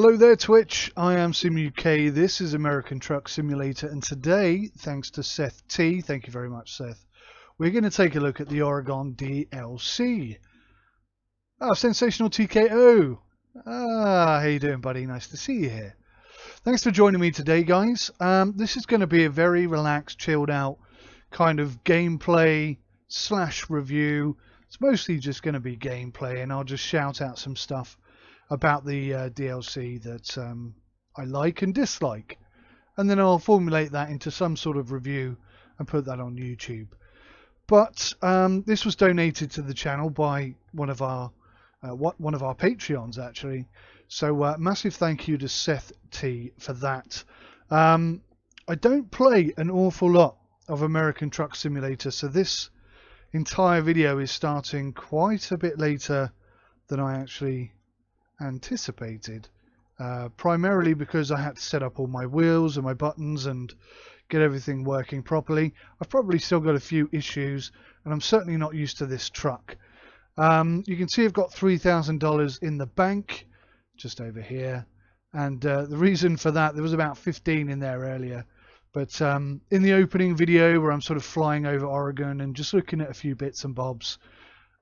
Hello there Twitch, I am SimUK, this is American Truck Simulator, and today, thanks to Seth T, thank you very much Seth, we're going to take a look at the Oregon DLC. Oh, sensational TKO! How you doing buddy, nice to see you here. Thanks for joining me today guys. This is going to be a very relaxed, chilled out kind of gameplay slash review. It's mostly just going to be gameplay, and I'll just shout out some stuff about the DLC that I like and dislike, and then I'll formulate that into some sort of review and put that on YouTube. But this was donated to the channel by one of our Patreons actually, so massive thank you to Seth T for that. I don't play an awful lot of American Truck Simulator, so this entire video is starting quite a bit later than I actually anticipated, primarily because I had to set up all my wheels and my buttons and get everything working properly. I've probably still got a few issues, and I'm certainly not used to this truck. You can see I've got $3,000 in the bank just over here, and the reason for that, there was about 15 in there earlier, but in the opening video where I'm sort of flying over Oregon and just looking at a few bits and bobs,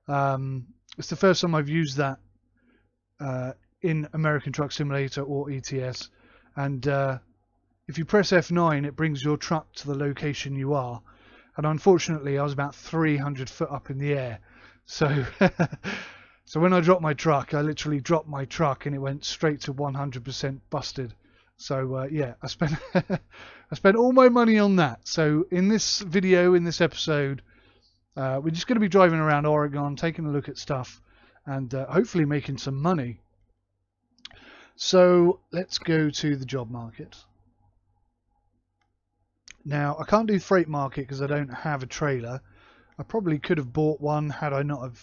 it's the first time I've used that in American Truck Simulator or ETS, and if you press F9 it brings your truck to the location you are, and unfortunately I was about 300 foot up in the air, so so when I dropped my truck, I literally dropped my truck and it went straight to 100% busted. So yeah, I spent I spent all my money on that. So in this video, in this episode, we're just going to be driving around Oregon, taking a look at stuff, and hopefully making some money. So let's go to the job market. Now I can't do freight market because I don't have a trailer. I probably could have bought one had I not have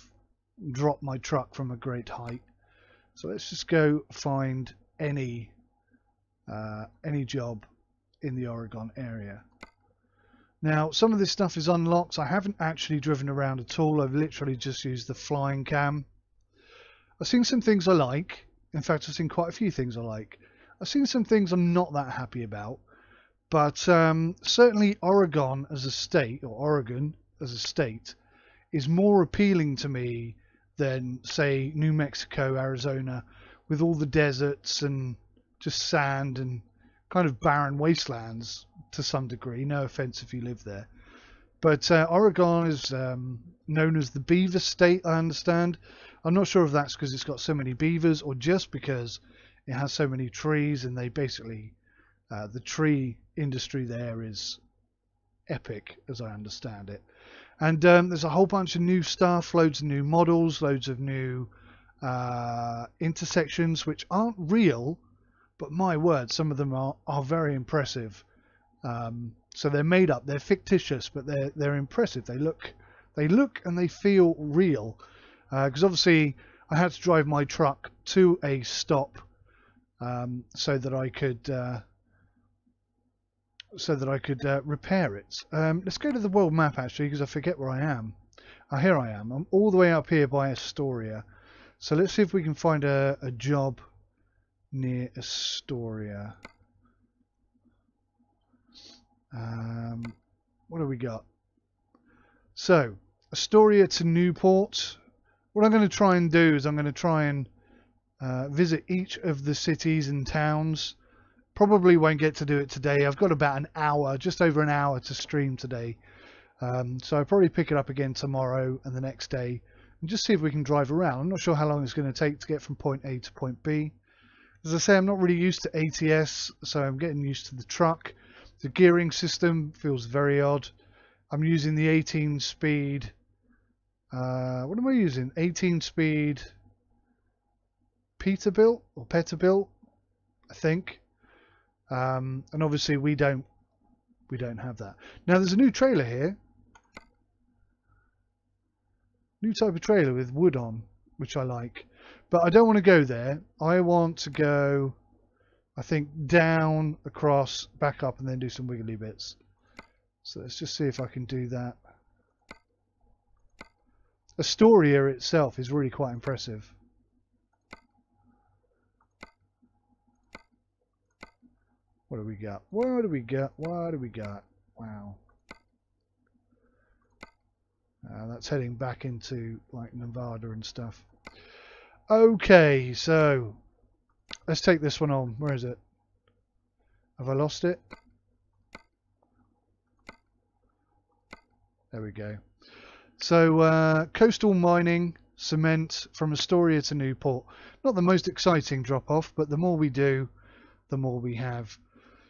dropped my truck from a great height. So let's just go find any job in the Oregon area. Now some of this stuff is unlocked. I haven't actually driven around at all. I've literally just used the flying cam. I've seen some things I like. In fact, I've seen quite a few things I like. I've seen some things I'm not that happy about. But certainly Oregon as a state, or Oregon as a state, is more appealing to me than, say, New Mexico, Arizona, with all the deserts and just sand and kind of barren wastelands to some degree. No offense if you live there. But Oregon is known as the Beaver State, I understand. I'm not sure if that's because it's got so many beavers or just because it has so many trees, and they basically, the tree industry there is epic, as I understand it. And there's a whole bunch of new stuff, loads of new models, loads of new intersections, which aren't real, but my word, some of them are very impressive. So they're made up, they're fictitious, but they're impressive. They look and they feel real. Because obviously I had to drive my truck to a stop so that I could repair it. Let's go to the world map actually, because I forget where I am. Here I am. I'm all the way up here by Astoria. So let's see if we can find a job near Astoria. What do we got? So Astoria to Newport. What I'm going to try and do is I'm going to try and visit each of the cities and towns. Probably won't get to do it today. I've got about an hour, just over an hour to stream today. So I'll probably pick it up again tomorrow and the next day and just see if we can drive around. I'm not sure how long it's going to take to get from point A to point B. As I say, I'm not really used to ATS, so I'm getting used to the truck. The gearing system feels very odd. I'm using the 18 speed. What am I using? 18 speed Peterbilt or Peterbilt, I think. And obviously we don't have that. Now there's a new trailer here. New type of trailer with wood on, which I like. But I don't want to go there. I want to go, I think, down, across, back up, and then do some wiggly bits. So let's just see if I can do that. Astoria itself is really quite impressive. What do we got? What do we got? What do we got? Wow. That's heading back into like Nevada and stuff. Okay, so let's take this one on. Where is it? Have I lost it? There we go. So coastal mining, cement from Astoria to Newport. Not the most exciting drop off, but the more we do, the more we have.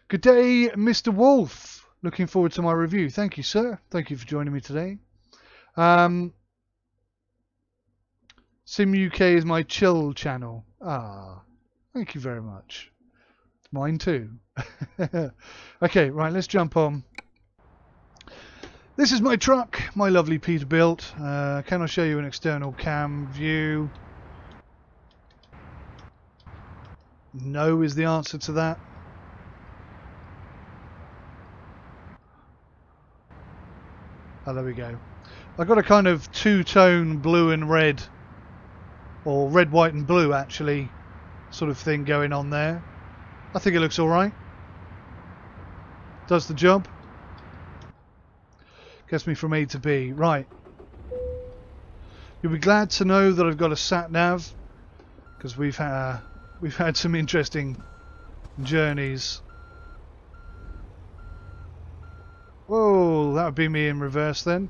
Good day, Mr. Wolf. Looking forward to my review. Thank you, sir. Thank you for joining me today. Sim UK is my chill channel. Ah, thank you very much. It's mine too. Okay, right, let's jump on. This is my truck, my lovely Peterbilt. Can I show you an external cam view? No is the answer to that. Oh, there we go. I've got a kind of two-tone blue and red, or red, white and blue actually, sort of thing going on there. I think it looks alright. Does the job. Gets me from A to B. Right. You'll be glad to know that I've got a sat-nav, because we've had some interesting journeys. Whoa, that would be me in reverse then.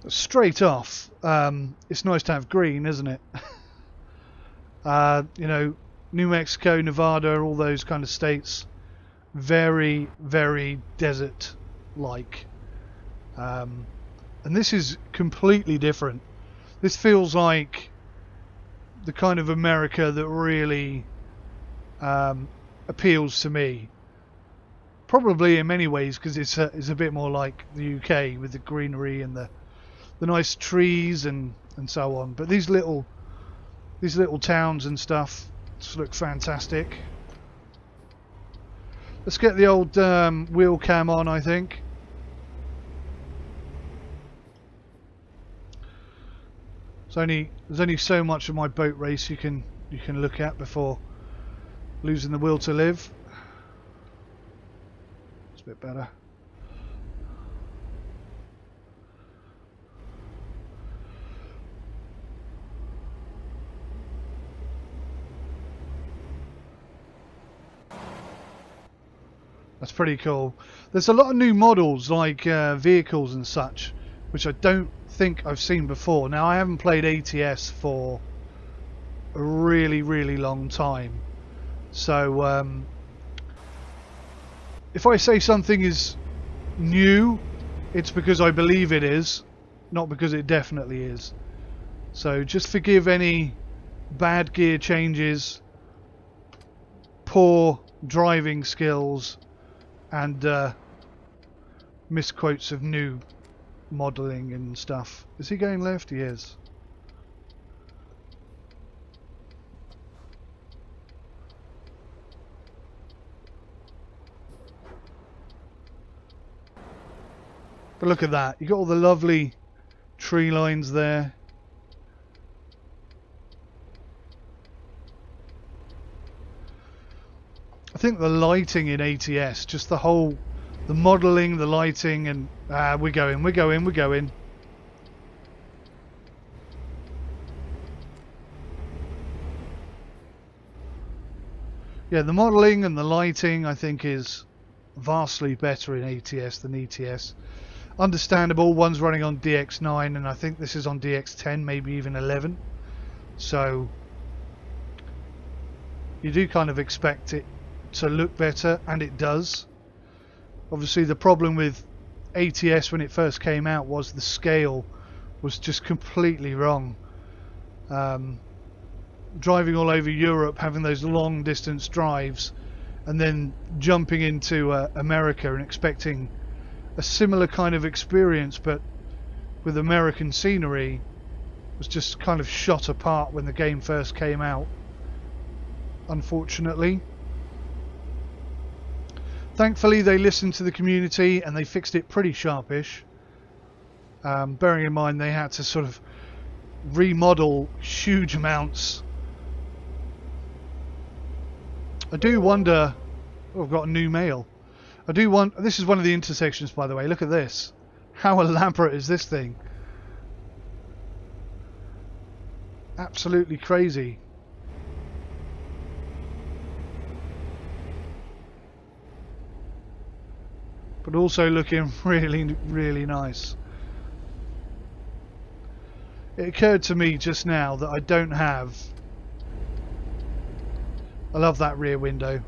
Straight off, it's nice to have green, isn't it? You know, New Mexico, Nevada, all those kind of states, very, very desert-like. And this is completely different. This feels like the kind of America that really appeals to me. Probably in many ways because it's a bit more like the UK with the greenery and the nice trees and so on. But these little towns and stuff just look fantastic. Let's get the old wheel cam on, I think. There's only so much of my boat race you can look at before losing the will to live. It's a bit better. That's pretty cool. There's a lot of new models like vehicles and such, which I don't think I've seen before. Now, I haven't played ATS for a really, really long time. So, if I say something is new, it's because I believe it is, not because it definitely is. So, just forgive any bad gear changes, poor driving skills, and misquotes of new modelling and stuff. Is he going left? He is. But look at that. You got all the lovely tree lines there. I think the lighting in ATS, just the modelling, the lighting, and we're going. Yeah, the modelling and the lighting I think is vastly better in ATS than ETS. Understandable, one's running on DX9 and I think this is on DX10, maybe even 11. So you do kind of expect it to look better, and it does. Obviously the problem with ATS when it first came out was the scale was just completely wrong. Driving all over Europe, having those long distance drives, and then jumping into America and expecting a similar kind of experience but with American scenery was just kind of shot apart when the game first came out, unfortunately. Thankfully they listened to the community and they fixed it pretty sharpish. Bearing in mind they had to sort of remodel huge amounts. I do wonder. Oh, I've got a new mail. I do want. This is one of the intersections, by the way. Look at this. How elaborate is this thing? Absolutely crazy. But also looking really, really nice. It occurred to me just now that I don't have... I love that rear window.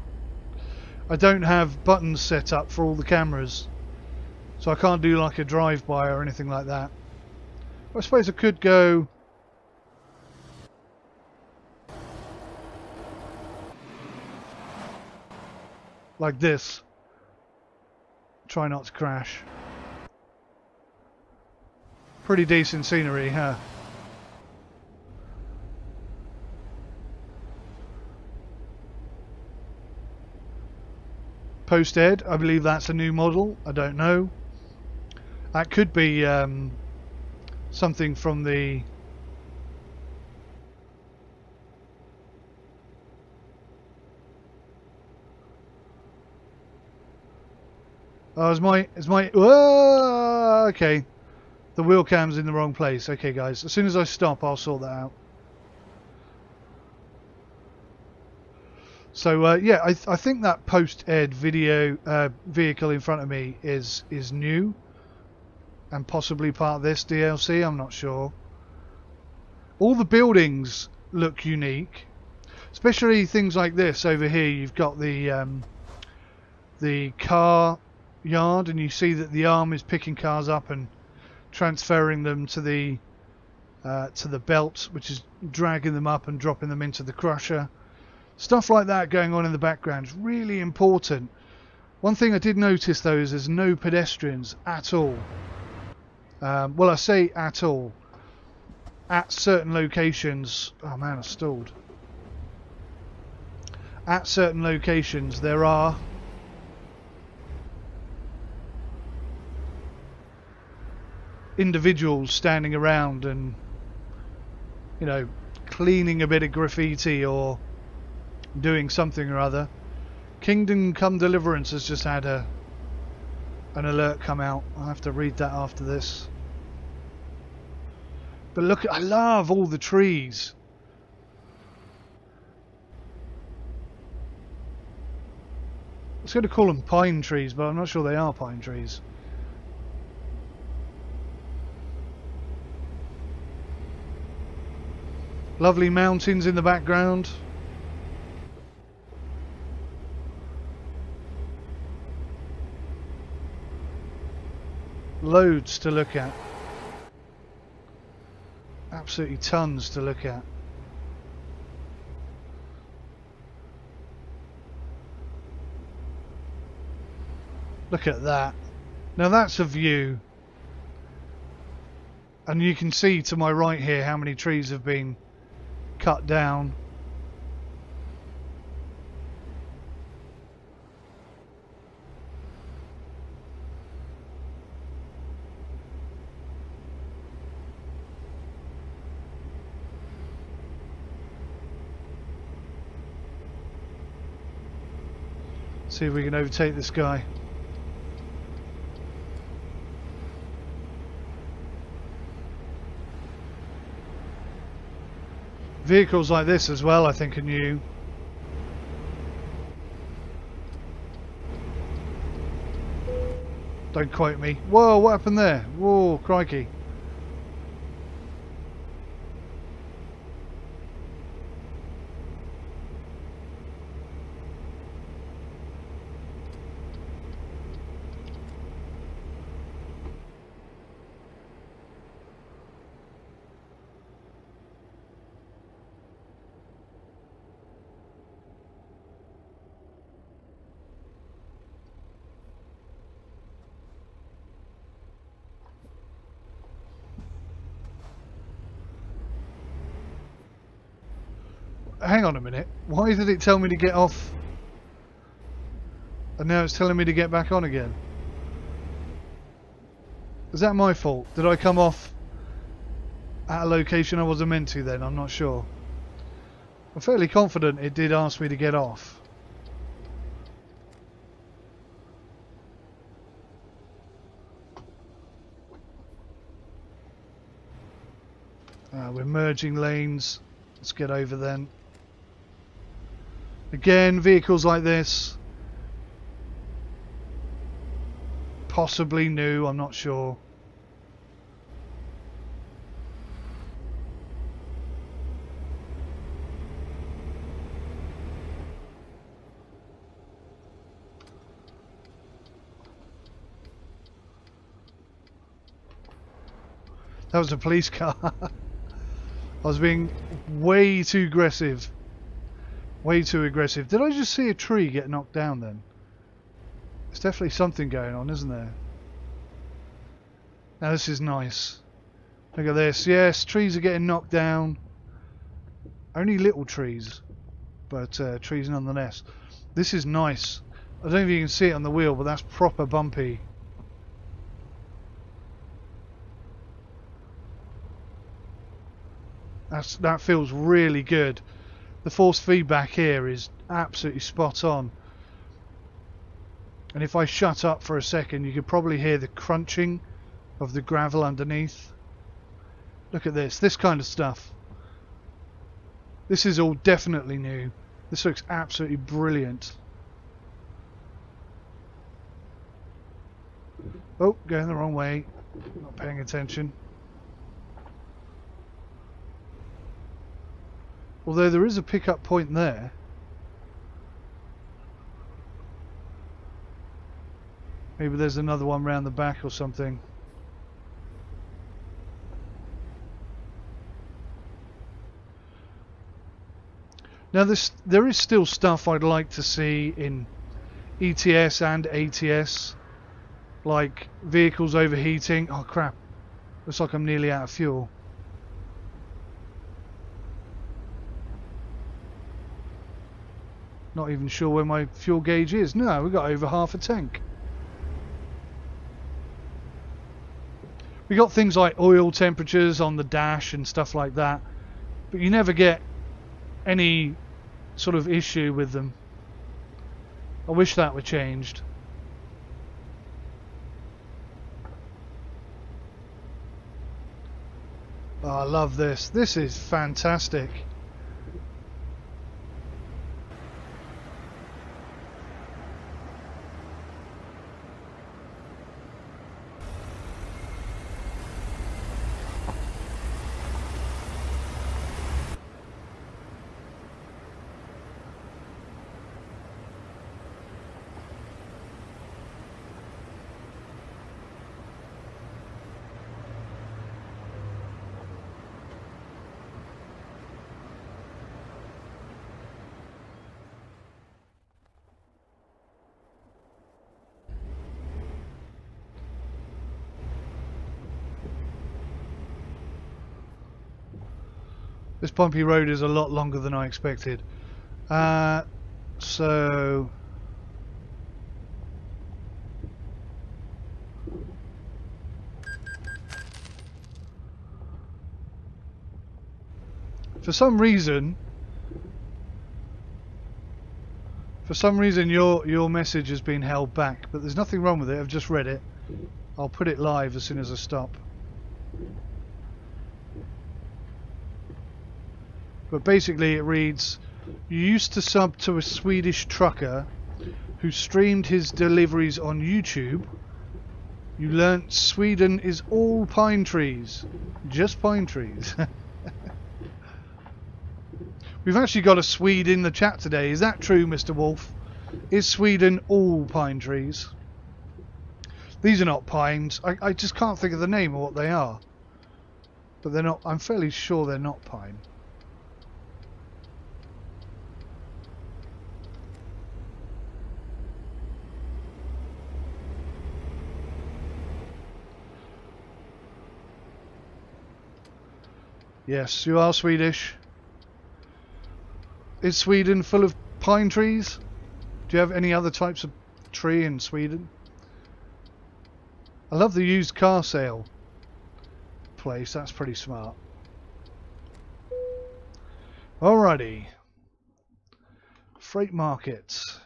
I don't have buttons set up for all the cameras. So I can't do like a drive-by or anything like that. I suppose I could go... like this. Try not to crash. Pretty decent scenery, huh? Post-ed, I believe that's a new model. I don't know. That could be something from the... Oh, is my... Whoa! Okay. The wheel cam's in the wrong place. Okay, guys. As soon as I stop, I'll sort that out. So, yeah, I think that post-ed video vehicle in front of me is new. And possibly part of this DLC. I'm not sure. All the buildings look unique. Especially things like this over here. You've got the car... yard, and you see that the arm is picking cars up and transferring them to the belt, which is dragging them up and dropping them into the crusher. Stuff like that going on in the background is really important. One thing I did notice though is there's no pedestrians at all. Well, I say at all. At certain locations... oh man, I stalled. At certain locations there are individuals standing around and, you know, cleaning a bit of graffiti or doing something or other. Kingdom Come Deliverance has just had an alert come out. I'll have to read that after this. But look, I love all the trees. I was going to call them pine trees, but I'm not sure they are pine trees. Lovely mountains in the background. Loads to look at. Absolutely tons to look at. Look at that. Now that's a view. And you can see to my right here how many trees have been cut down. See if we can overtake this guy. Vehicles like this as well, I think, are new. Don't quote me. Whoa, what happened there? Whoa, crikey. Hang on a minute. Why did it tell me to get off? And now it's telling me to get back on again. Is that my fault? Did I come off at a location I wasn't meant to then? I'm not sure. I'm fairly confident it did ask me to get off. We're merging lanes. Let's get over then. Again, vehicles like this. Possibly new, I'm not sure. That was a police car. I was being way too aggressive. Way too aggressive. Did I just see a tree get knocked down then? There's definitely something going on, isn't there? Now this is nice. Look at this. Yes, trees are getting knocked down. Only little trees, but trees nonetheless. This is nice. I don't know if you can see it on the wheel, but that's proper bumpy. That feels really good. The force feedback here is absolutely spot on. And if I shut up for a second, you could probably hear the crunching of the gravel underneath. Look at this kind of stuff. This is all definitely new. This looks absolutely brilliant. Oh, going the wrong way. Not paying attention. Although there is a pickup point there. Maybe there's another one round the back or something. Now there is still stuff I'd like to see in ETS and ATS. Like vehicles overheating. Oh crap. Looks like I'm nearly out of fuel. Not even sure where my fuel gauge is. No, we've got over half a tank. We got things like oil temperatures on the dash and stuff like that, but you never get any sort of issue with them. I wish that were changed. Oh, I love this. This is fantastic. This bumpy road is a lot longer than I expected. So for some reason your message has been held back, but there's nothing wrong with it. I've just read it. I'll put it live as soon as I stop. But basically it reads, you used to sub to a Swedish trucker who streamed his deliveries on YouTube. You learnt Sweden is all pine trees. Just pine trees. We've actually got a Swede in the chat today. Is that true, Mr. Wolf? Is Sweden all pine trees? These are not pines. I just can't think of the name of what they are. But they're not. I'm fairly sure they're not pine. Yes, you are Swedish. Is Sweden full of pine trees? Do you have any other types of tree in Sweden? I love the used car sale place. That's pretty smart. Alrighty. Freight markets.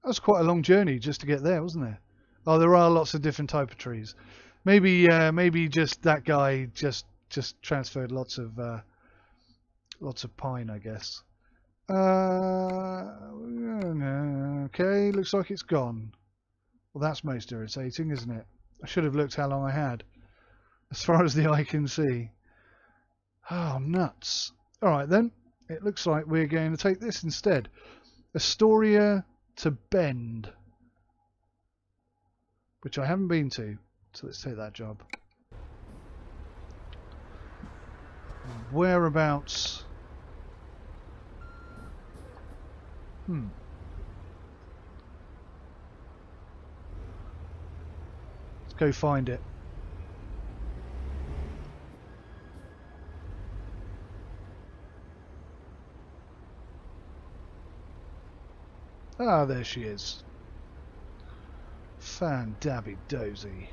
That was quite a long journey just to get there, wasn't it? Oh, there are lots of different type of trees. Maybe just that guy just transferred lots of pine, I guess. Okay, looks like it's gone. Well, that's most irritating, isn't it? I should have looked how long I had. As far as the eye can see. Oh, nuts. Alright then. It looks like we're going to take this instead. Astoria to Bend. Which I haven't been to. So let's take that job. Whereabouts? Let's go find it. Ah, there she is. Fan-dabby dozy.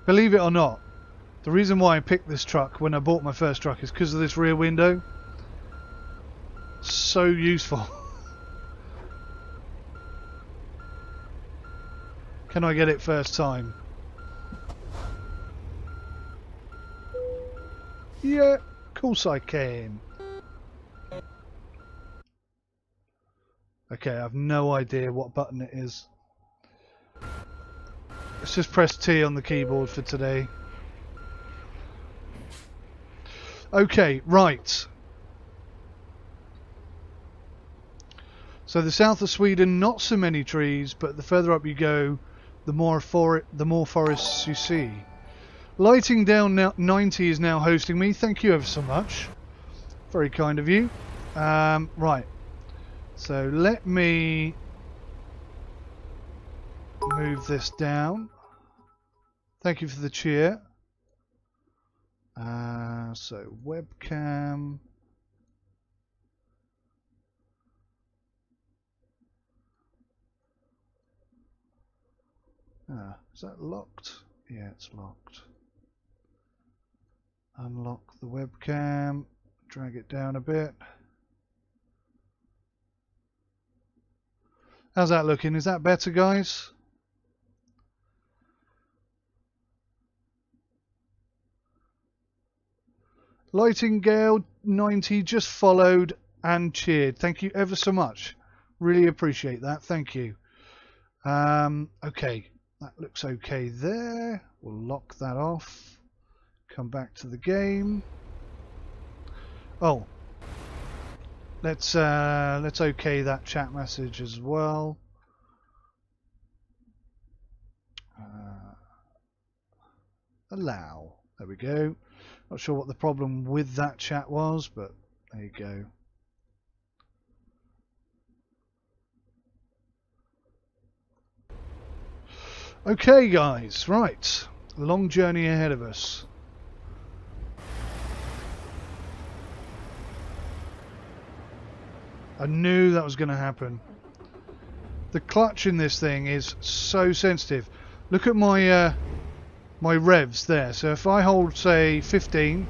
Believe it or not, the reason why I picked this truck when I bought my first truck is because of this rear window. So useful. Can I get it first time? Yeah, of course I can. Okay, I have no idea what button it is. Let's just press T on the keyboard for today. Okay, right. So the south of Sweden, not so many trees, but the further up you go, the more forests you see. Lighting Down now 90 is now hosting me. Thank you ever so much. Very kind of you. Right. So let me move this down. Thank you for the cheer. So webcam. Is that locked? Yeah, it's locked. Unlock the webcam. Drag it down a bit. How's that looking? Is that better, guys? Lightingale 90 just followed and cheered. Thank you ever so much. Really appreciate that. Thank you. Okay, that looks okay there. We'll lock that off. Come back to the game. Oh, let's okay that chat message as well. Allow. There we go. Not sure what the problem with that chat was, but there you go. Okay, guys, right. Long journey ahead of us. I knew that was going to happen. The clutch in this thing is so sensitive. Look at my my revs there. So if I hold, say, 15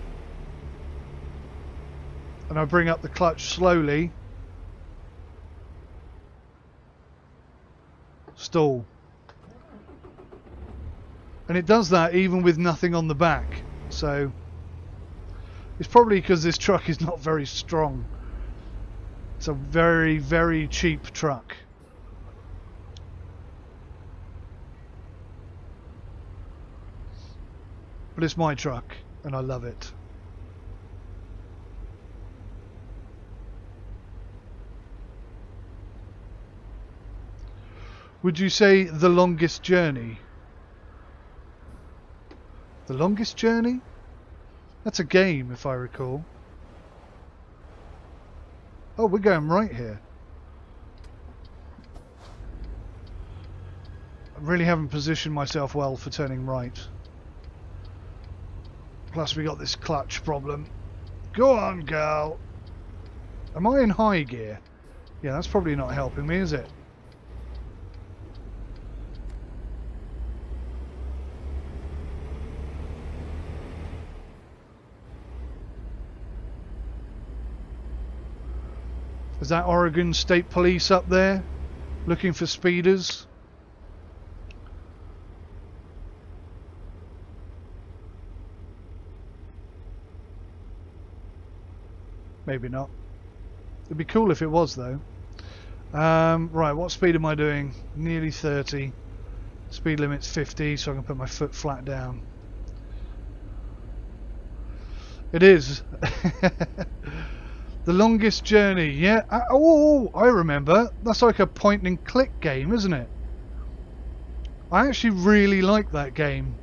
and I bring up the clutch slowly, stall. And it does that even with nothing on the back. So it's probably because this truck is not very strong. It's a very, very cheap truck. But it's my truck and I love it. Would you say the longest journey? The longest journey? That's a game, if I recall. Oh, we're going right here. I really haven't positioned myself well for turning right. Plus we got this clutch problem. Go on, girl. Am I in high gear? Yeah, that's probably not helping me, is it? Is that Oregon State Police up there looking for speeders? Maybe not. It'd be cool if it was, though. Right, what speed am I doing? Nearly 30. Speed limit's 50, so I can put my foot flat down. It is. The longest journey, yeah. Oh, I remember. That's like a point and click game, isn't it? I actually really like that game.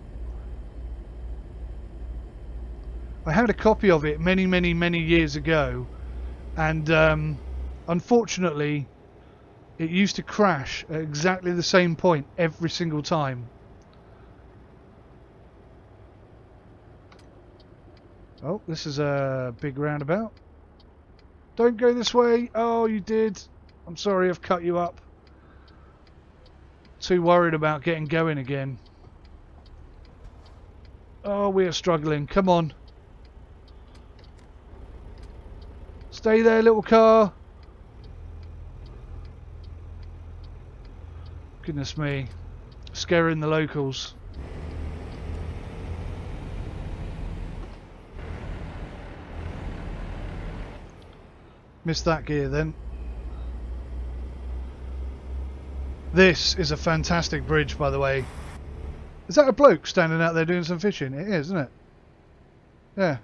I had a copy of it many, many, many years ago, and unfortunately, it used to crash at exactly the same point every single time. Oh, this is a big roundabout. Don't go this way. Oh, you did. I'm sorry I've cut you up. Too worried about getting going again. Oh, we are struggling. Come on. Stay there, little car. Goodness me. Scaring the locals. Missed that gear then. This is a fantastic bridge, by the way. Is that a bloke standing out there doing some fishing? It is, isn't it? Yeah.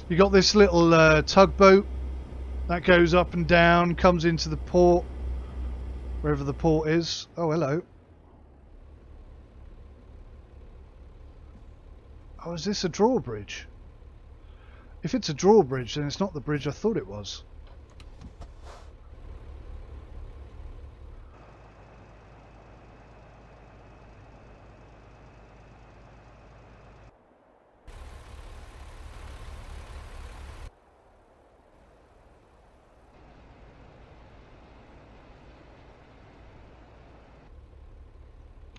You got this little tugboat that goes up and down, comes into the port, wherever the port is. Oh, hello. Oh, is this a drawbridge? If it's a drawbridge, then it's not the bridge I thought it was.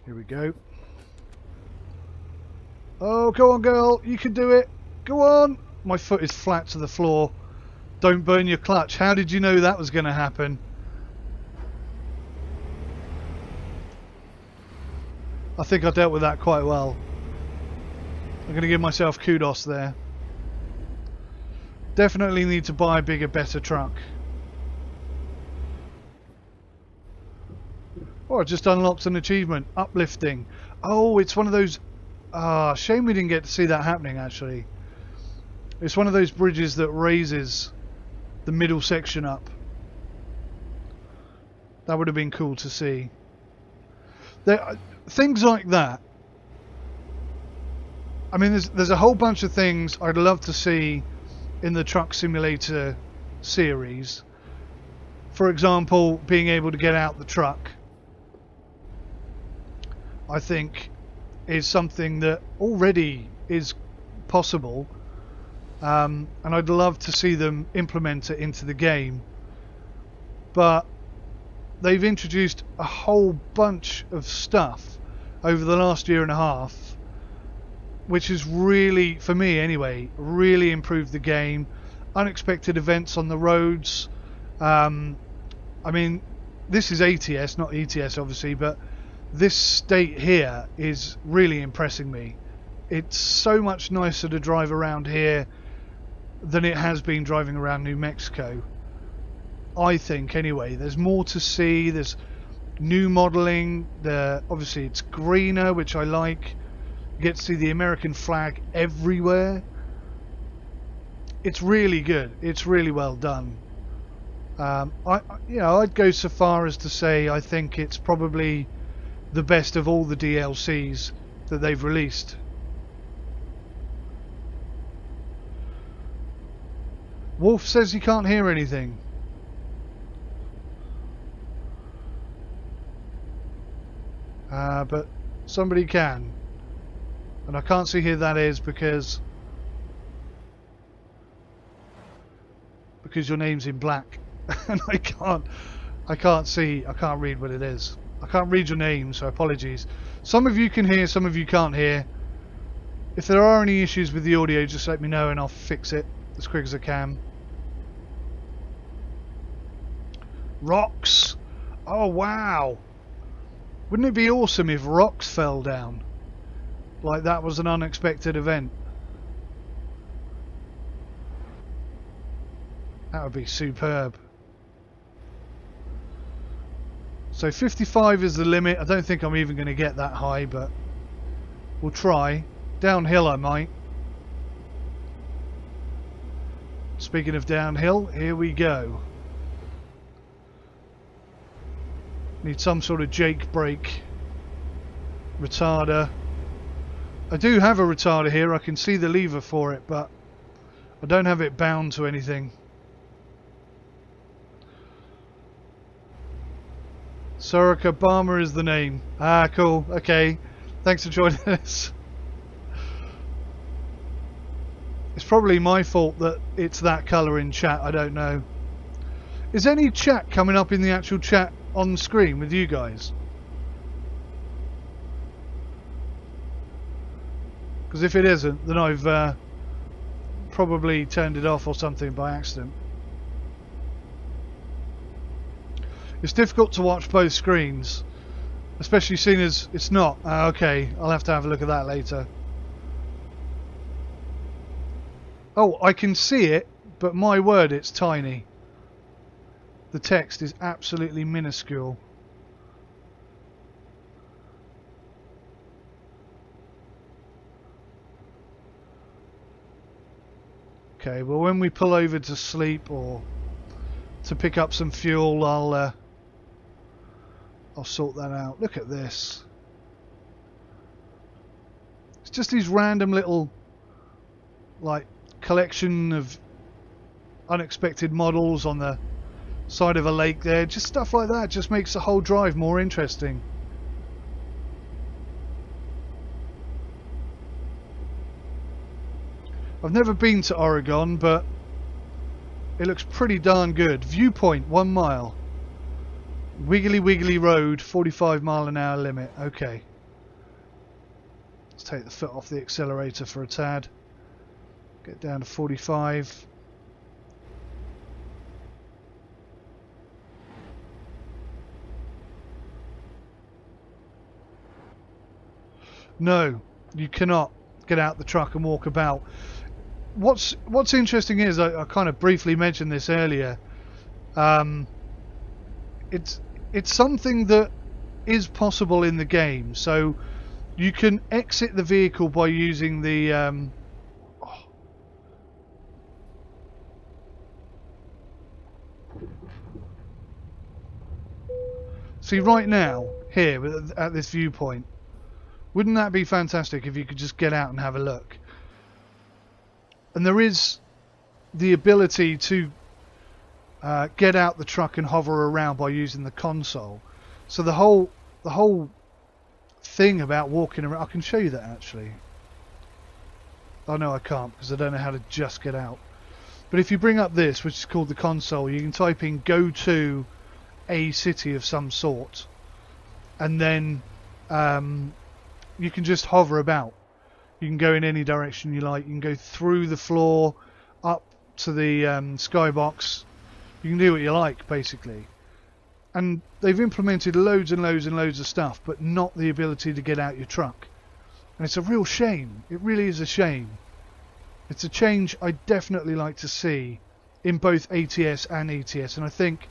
Here we go. Oh, go on, girl. You can do it. Go on. My foot is flat to the floor. Don't burn your clutch. How did you know that was going to happen? I think I dealt with that quite well. I'm going to give myself kudos there. Definitely need to buy a bigger, better truck. Oh, I just unlocked an achievement. Uplifting. Oh, it's one of those... Ah, shame we didn't get to see that happening, actually. It's one of those bridges that raises the middle section up. That would have been cool to see. Things like that. I mean, there's a whole bunch of things I'd love to see in the Truck Simulator series. For example, being able to get out the truck, I think, is something that already is possible. And I'd love to see them implement it into the game, but they've introduced a whole bunch of stuff over the last year and a half, which has really, for me anyway, really improved the game. Unexpected events on the roads. I mean, this is ATS, not ETS obviously, but this state here is really impressing me. It's so much nicer to drive around here than it has been driving around New Mexico, I think, anyway. There's more to see. There's new modelling. Obviously it's greener, which I like. You get to see the American flag everywhere. It's really good. It's really well done. I'd go so far as to say I think it's probably the best of all the DLCs that they've released. Wolf says he can't hear anything. But somebody can. And I can't see who that is because your name's in black. And I can't read what it is. I can't read your name, so apologies. Some of you can hear, some of you can't hear. If there are any issues with the audio, just let me know and I'll fix it as quick as I can. Rocks. Oh wow. Wouldn't it be awesome if rocks fell down? Like that was an unexpected event. That would be superb. So 55 is the limit. I don't think I'm even going to get that high, but we'll try. Downhill I might. Speaking of downhill, here we go. Need some sort of Jake brake. Retarder. I do have a retarder here. I can see the lever for it, but I don't have it bound to anything. Soraka Obama is the name. Ah, cool. Okay. Thanks for joining us. It's probably my fault that it's that colour in chat. I don't know. Is any chat coming up in the actual chat on the screen with you guys? Because if it isn't, then I've probably turned it off or something by accident. It's difficult to watch both screens, especially seeing as it's not. Okay, I'll have to have a look at that later. Oh, I can see it, but my word, it's tiny. The text is absolutely minuscule. Okay, well when we pull over to sleep or to pick up some fuel, I'll sort that out. Look at this. It's just these random little like collection of unexpected models on the side of a lake there. Just stuff like that just makes the whole drive more interesting. I've never been to Oregon, but it looks pretty darn good. Viewpoint 1 mile. Wiggly wiggly road, 45-mile-an-hour limit. Okay. Let's take the foot off the accelerator for a tad. Get down to 45. No, you cannot get out the truck and walk about. What's interesting is, I kind of briefly mentioned this earlier. It's something that is possible in the game. So you can exit the vehicle by using the See right now here at this viewpoint, wouldn't that be fantastic if you could just get out and have a look? And there is the ability to get out the truck and hover around by using the console. So the whole thing about walking around, I can show you that actually. Oh no, I can't because I don't know how to just get out. But if you bring up this, which is called the console, you can type in go to a city of some sort, and then you can just hover about. You can go in any direction you like. You can go through the floor up to the skybox. You can do what you like basically. And they've implemented loads and loads and loads of stuff, but not the ability to get out your truck. And it's a real shame. It really is a shame. It's a change I'd definitely like to see in both ATS and ETS, and I think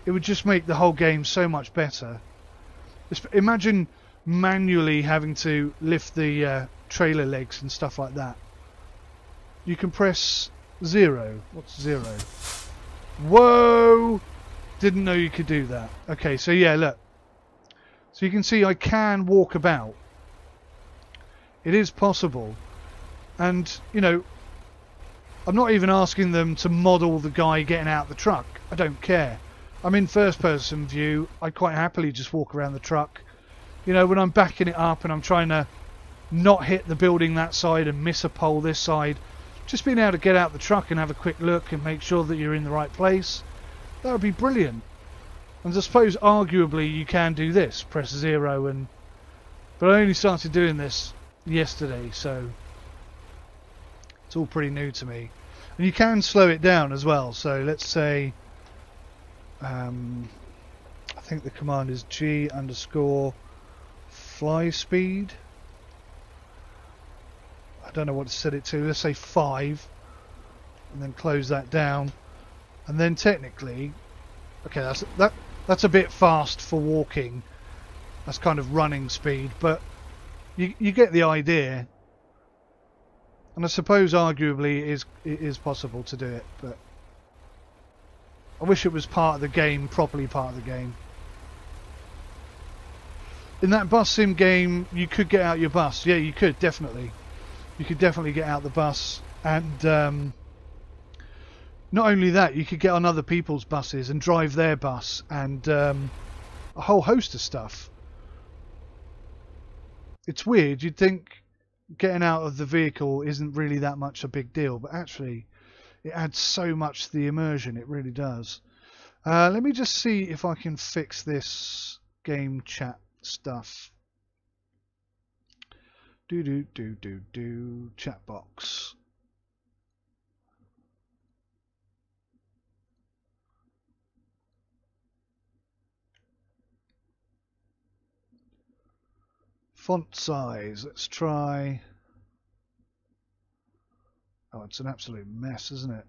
it would just make the whole game so much better. Imagine manually having to lift the trailer legs and stuff like that. You can press 0. What's 0? Whoa! Didn't know you could do that. Okay, so yeah, look. So you can see I can walk about. It is possible. And, you know, I'm not even asking them to model the guy getting out the truck. I don't care. I'm in first person view. I quite happily just walk around the truck. You know, when I'm backing it up and I'm trying to not hit the building that side and miss a pole this side. Just being able to get out the truck and have a quick look and make sure that you're in the right place, that would be brilliant. And I suppose arguably you can do this, press 0 and... But I only started doing this yesterday, so it's all pretty new to me. And you can slow it down as well, so let's say I think the command is G_fly speed. I don't know what to set it to. Let's say 5, and then close that down. And then technically, okay, that's a bit fast for walking. That's kind of running speed, but you get the idea. And I suppose arguably it is possible to do it, but I wish it was part of the game, properly part of the game. In that bus sim game, you could get out your bus. Yeah, you could, definitely. You could definitely get out the bus, and not only that, you could get on other people's buses and drive their bus, and a whole host of stuff. It's weird, you'd think getting out of the vehicle isn't really that much a big deal, but actually it adds so much to the immersion, it really does. Let me just see if I can fix this game chat stuff. Chat box. Font size, let's try. Oh, it's an absolute mess, isn't it?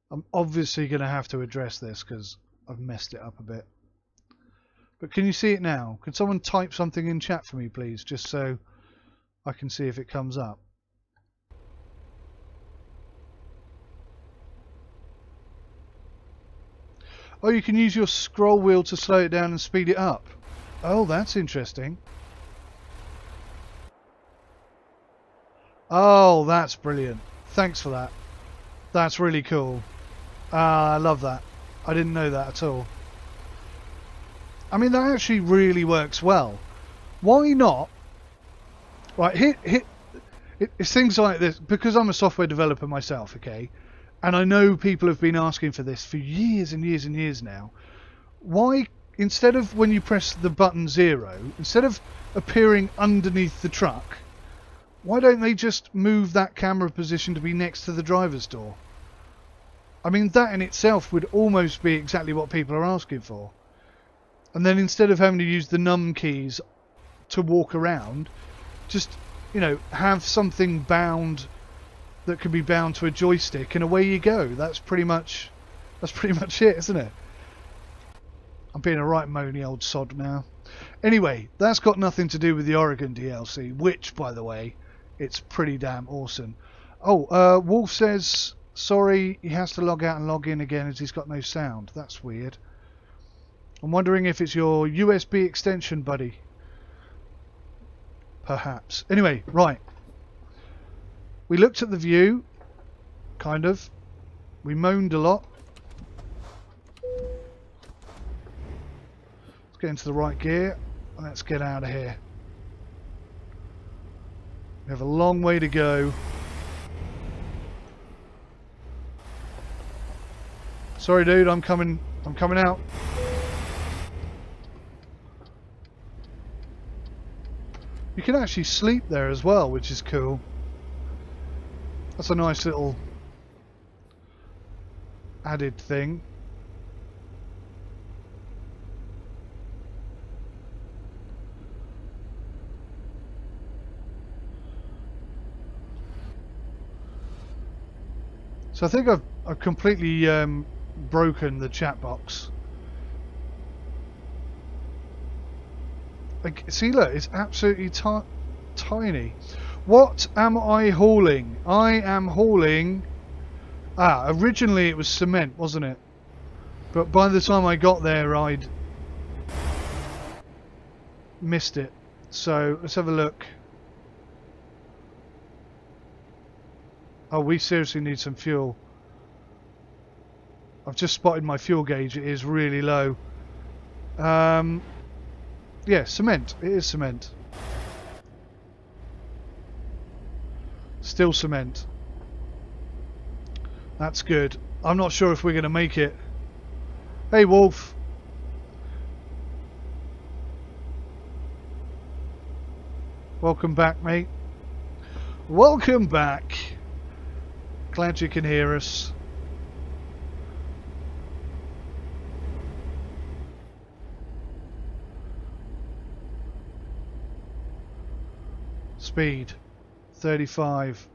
I'm obviously going to have to address this because I've messed it up a bit. But can you see it now? Can someone type something in chat for me, please, just so I can see if it comes up? Oh, you can use your scroll wheel to slow it down and speed it up. Oh, that's interesting. Oh, that's brilliant. Thanks for that. That's really cool. I love that. I didn't know that at all. I mean, that actually really works well. Why not? Right, it's things like this, because I'm a software developer myself, okay? And I know people have been asking for this for years and years and years now. Why, instead of when you press the button 0, instead of appearing underneath the truck, why don't they just move that camera position to be next to the driver's door? I mean, that in itself would almost be exactly what people are asking for. And then instead of having to use the num keys to walk around, just, you know, have something bound that can be bound to a joystick, and away you go. That's pretty much it, isn't it? I'm being a right moany old sod now. Anyway, that's got nothing to do with the Oregon DLC, which, by the way, it's pretty damn awesome. Oh, Wolf says, sorry, he has to log out and log in again as he's got no sound. That's weird. I'm wondering if it's your USB extension, buddy. Perhaps. Anyway, right. We looked at the view, kind of. We moaned a lot. Let's get into the right gear and let's get out of here. We have a long way to go. Sorry, dude, I'm coming out. You can actually sleep there as well, which is cool. That's a nice little added thing. So I think I've completely broken the chat box. Like, see, look, it's absolutely tiny. What am I hauling? I am hauling... originally it was cement, wasn't it? But by the time I got there, I'd missed it. So, let's have a look. Oh, we seriously need some fuel. I've just spotted my fuel gauge. It is really low. Yeah, cement. It is cement. Still cement. That's good. I'm not sure if we're going to make it. Hey, Wolf. Welcome back, mate. Welcome back. Glad you can hear us. Speed 35.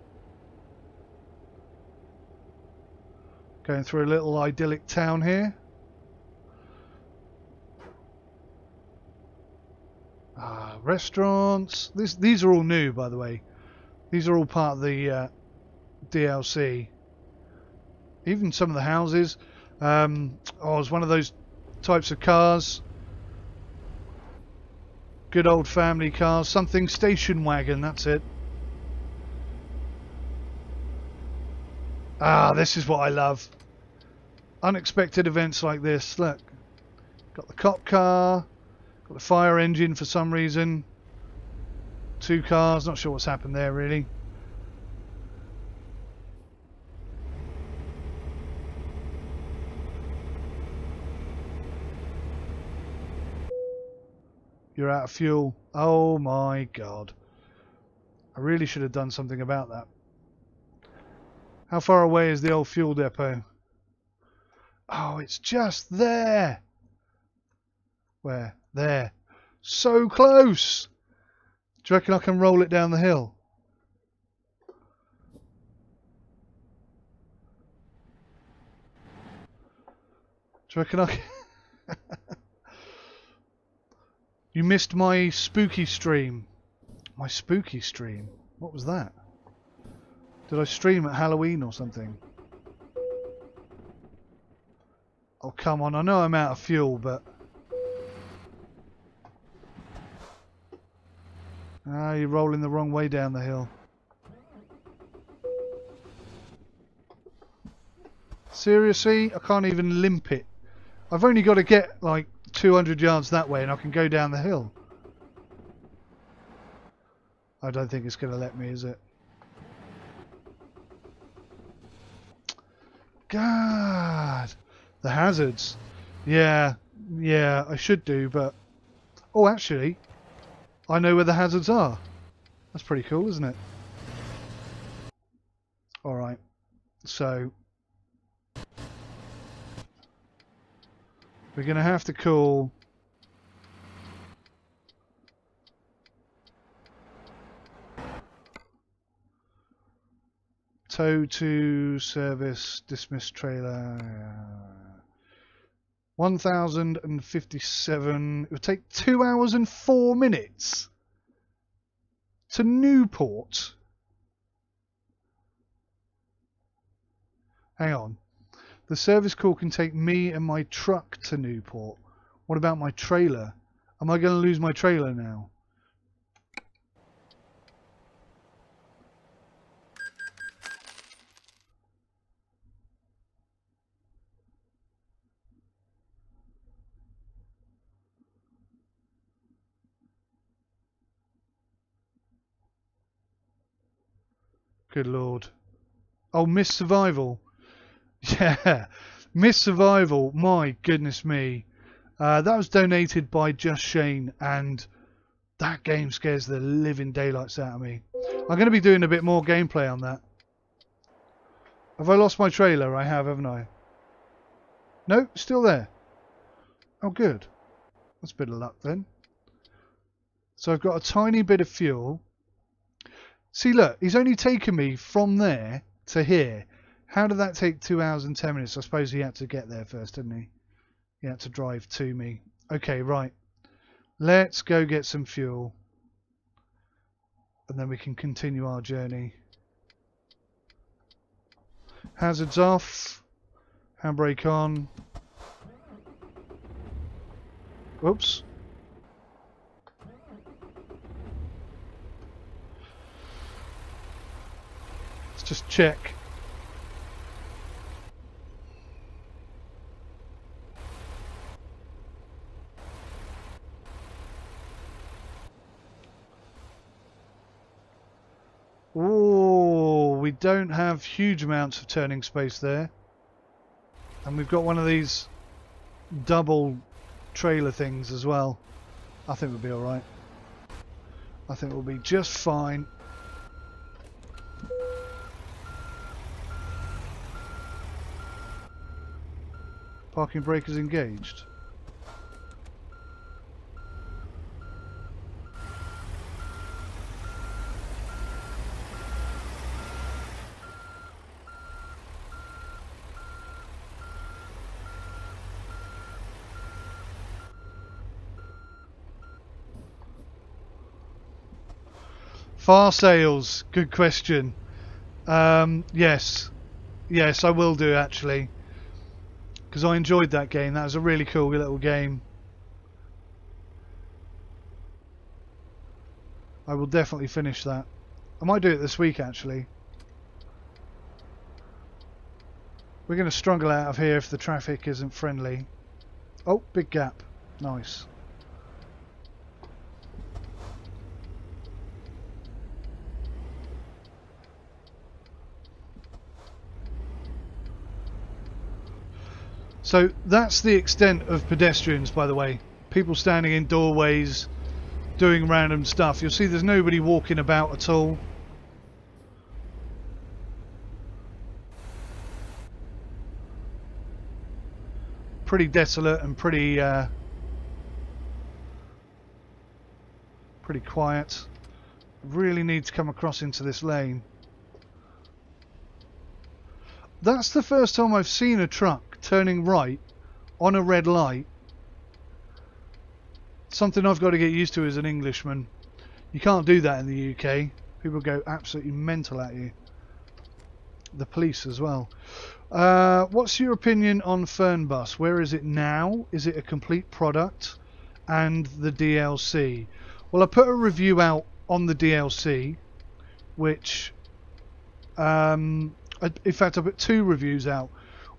Going through a little idyllic town here. Restaurants. These are all new, by the way. These are all part of the DLC. Even some of the houses. It's one of those types of cars. Good old family cars. Something station wagon, that's it. This is what I love. Unexpected events like this. Look. Got the cop car. Got the fire engine for some reason. 2 cars. Not sure what's happened there, really. You're out of fuel. Oh my god. I really should have done something about that. How far away is the old fuel depot? Oh, it's just there. Where? There. So close. Do you reckon I can roll it down the hill? Do you reckon I can... You missed my spooky stream. My spooky stream? What was that? Did I stream at Halloween or something? Oh, come on. I know I'm out of fuel, but... you're rolling the wrong way down the hill. Seriously? I can't even limp it. I've only got to get, like, 200 yards that way and I can go down the hill. I don't think it's going to let me, is it? God, the hazards. Yeah, I should do, but... Oh, actually, I know where the hazards are. That's pretty cool, isn't it? Alright, so... We're going to have to call... Tow to service, dismiss trailer. 1057. It would take 2 hours and 4 minutes to Newport. Hang on. The service call can take me and my truck to Newport. What about my trailer? Am I going to lose my trailer now? Good Lord. Oh, Miss Survival. Yeah, Miss Survival. My goodness me. That was donated by Just Shane, and that game scares the living daylights out of me. I'm going to be doing a bit more gameplay on that. Have I lost my trailer? I have, haven't I? No, still there. Oh, good. That's a bit of luck then. So I've got a tiny bit of fuel. See, look, he's only taken me from there to here. How did that take 2 hours and 10 minutes? I suppose he had to get there first, didn't he? He had to drive to me. Okay, right. Let's go get some fuel. And then we can continue our journey. Hazards off. Handbrake on. Whoops. Let's just check. Oh, we don't have huge amounts of turning space there. And we've got one of these double trailer things as well. I think we'll be alright. I think we'll be just fine. Parking brake is engaged. Far sales, good question. Yes, I will do actually, because I enjoyed that game. That was a really cool little game. I will definitely finish that. I might do it this week actually. We're going to struggle out of here if the traffic isn't friendly. Oh, big gap. Nice. So that's the extent of pedestrians, by the way. People standing in doorways, doing random stuff. You'll see there's nobody walking about at all. Pretty desolate and pretty quiet. Really need to come across into this lane. That's the first time I've seen a truck turning right on a red light. Something I've got to get used to as an Englishman. You can't do that in the UK. People go absolutely mental at you. The police as well. What's your opinion on Fernbus? Where is it now? Is it a complete product? And the DLC? Well, I put a review out on the DLC, which in fact I put 2 reviews out.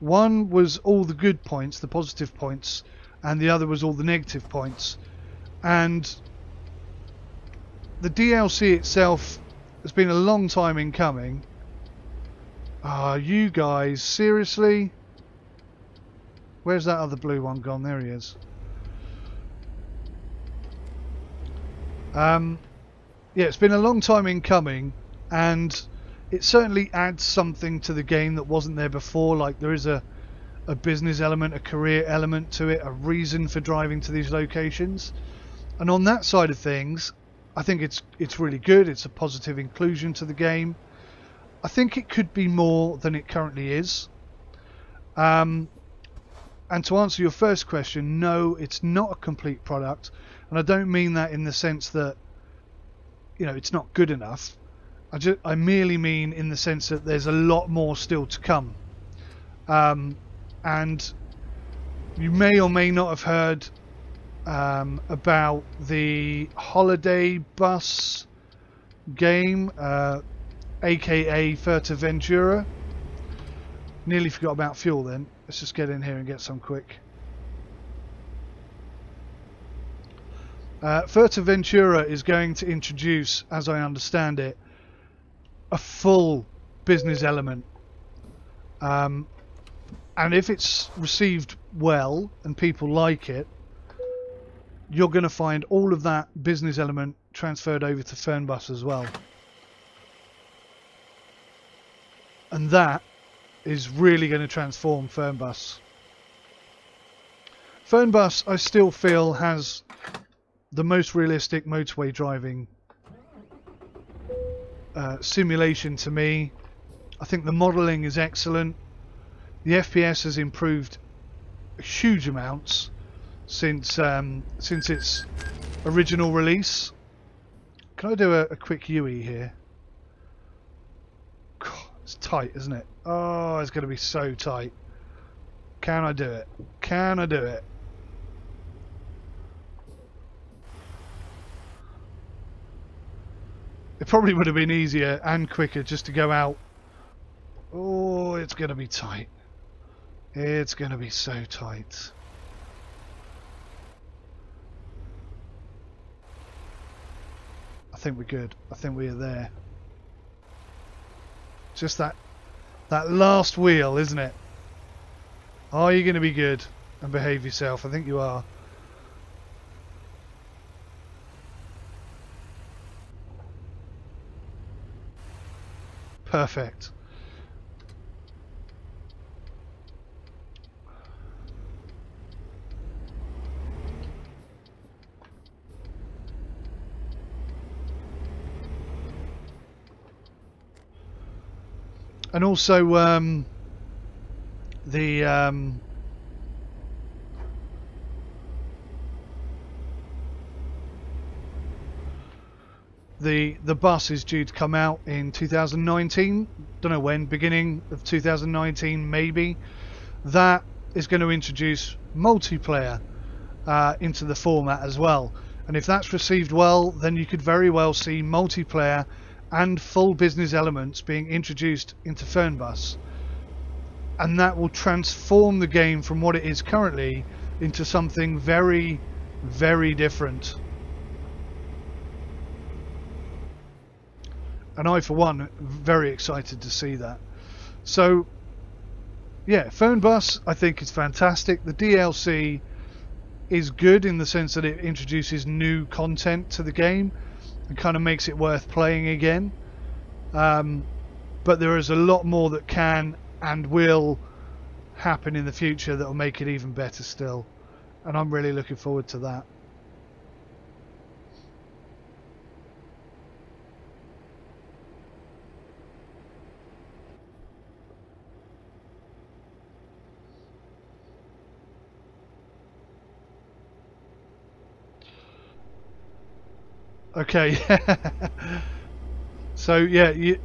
One was all the good points, the positive points, and the other was all the negative points. And the DLC itself has been a long time in coming. You guys, seriously? Where's that other blue one gone? There he is. Yeah, it's been a long time in coming, and it certainly adds something to the game that wasn't there before. Like there is a business element, a career element to it, a reason for driving to these locations. And on that side of things, I think it's really good. It's a positive inclusion to the game. I think it could be more than it currently is. And to answer your first question, no, it's not a complete product. And I don't mean that in the sense that, you know, it's not good enough. I merely mean in the sense that there's a lot more still to come. And you may or may not have heard about the holiday bus game, aka Fuerteventura. Nearly forgot about fuel then. Let's just get in here and get some quick. Fuerteventura is going to introduce, as I understand it, a full business element. And if it's received well and people like it, you're going to find all of that business element transferred over to Fernbus as well. And that is really going to transform Fernbus. Fernbus, I still feel, has the most realistic motorway driving simulation to me. I think the modelling is excellent. The FPS has improved huge amounts since its original release. Can I do a quick UE here? God, it's tight, isn't it? Oh, it's going to be so tight. Can I do it? Can I do it? It probably would have been easier and quicker just to go out. Oh, it's going to be tight. It's going to be so tight. I think we're good. I think we are there. Just that last wheel, isn't it? Are you going to be good and behave yourself? I think you are. Perfect. And also the bus is due to come out in 2019. Don't know when, beginning of 2019 maybe. That is going to introduce multiplayer into the format as well. And if that's received well, then you could very well see multiplayer and full business elements being introduced into Fernbus. And that will transform the game from what it is currently into something very, very different. And I, for one, am very excited to see that. So, yeah, Fernbus, I think, is fantastic. The DLC is good in the sense that it introduces new content to the game and kind of makes it worth playing again. But there is a lot more that can and will happen in the future that will make it even better still. And I'm really looking forward to that. Okay. So yeah,